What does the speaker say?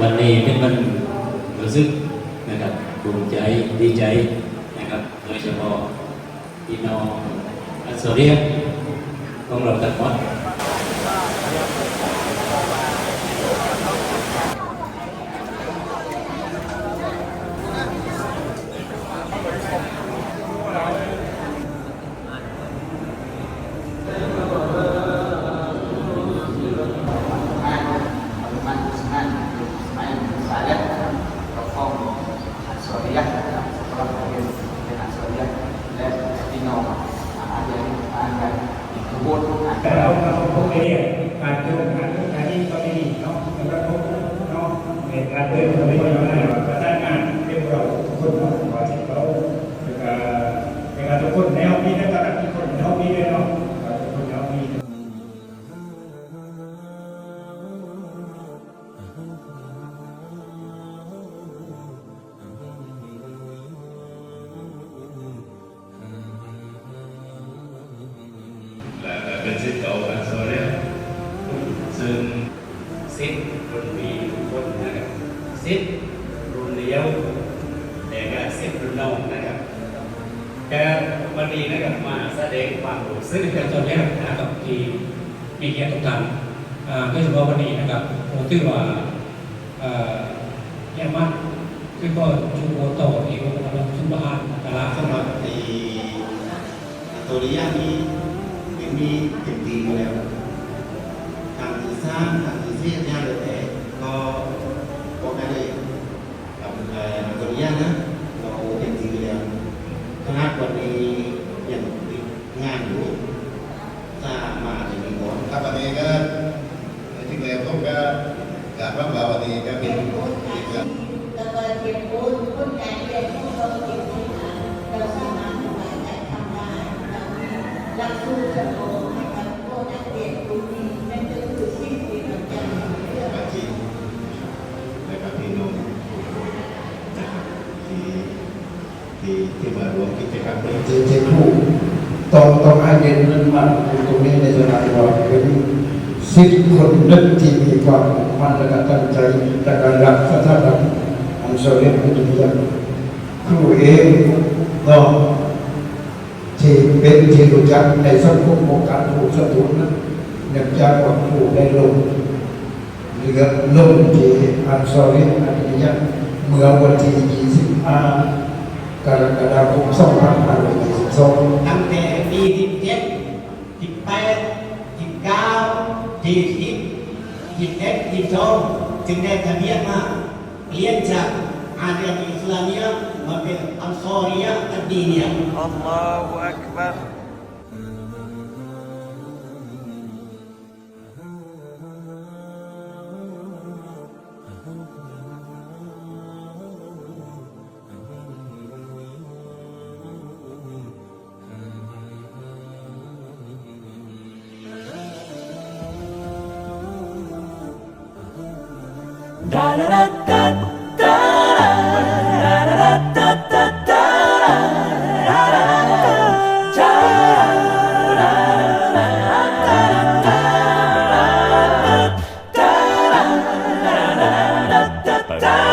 วันนี้เป็นวันรู้สึกนะครับภูมิใจดีใจนะครับโดยเฉพาะพี่น้องอัสซอรีของเราทั้งหมดแต่เราพวกนี้การเจอการที่ก็ไม่ดีเนาะสำหรับพวกเนาะในการเดินทางไม่ได้ประสานงานเรียกเราทุกคนเนาะขอที่เขาในการทุกคนในห้องนี้และการทุกคนในห้องนี้ด้วยเนาะทุกคนในห้องนี้เป็นสิทธิ์เก่าอันโซเรียซึ่งสิทธิ์รุ่นปีทุกคนนะครับสิทธิ์รุ่นเลี้ยวแต่ก็สิทธิ์รุ่นน้องนะครับแต่วันนี้นะครับมาแสดงความรู้สึกกันตอนแรกนะครับที่มีเกียรติทุกท่านโดยเฉพาะวันนี้นะครับผมถือว่าแย่มากคือก็ชูโอโตอีกว่าเราชุบานกะลาเข้ามาในตัวนี้นี้มีเต็มที่อยู่แล้วทางที่สร้างทางที่เสียยากเลยแต่ก็บอกได้เลยกับตัวนี้นะเราเต็มที่อยู่แล้วขนาดวันนี้ยังติดงานอยู่ถ้ามาจะมีก่อนครับวันนี้ก็ที่แล้วผมก็การรับเราวันนี้ก็เป็นแล้วก็เรียนรู้คนการเรียนรู้เราเก่งที่ไหนเราสามารถทำได้ทำได้หลักสูตรจะโตให้กับพวกนักเรียนรู้ดีนั่นก็คือสิ่งที่เราจะเรื่องอาชีพและกับพี่น้องนะครับที่มารวมกิจกรรมนี้ที่ผู้ต้องให้เรียนนั้นมาตรงนี้ในสถานที่เป็นสิทธิ์คนนึกที่มีความมั่นและตั้งใจและการรักสถาบันอันโซเรียนเป็นอย่างครูเองเนาะที่เป็นที่รู้จักในสังคมของการถูกสะทุนนั้นเนื่องจากว่าครูได้ลงเรือลงที่อันโซเรียนอันนี้เมื่อวันที่25 กรกฎาคม 2522ตั้งแต่ปี17 18 19 20 21 22จึงได้ทะเบียนมาเปลี่ยนจากอาเดียนอิสลามียะมาเป็นอันซอรียะอัดดีนียะอัลลอฮุอักบัรda da da da da da da da da da da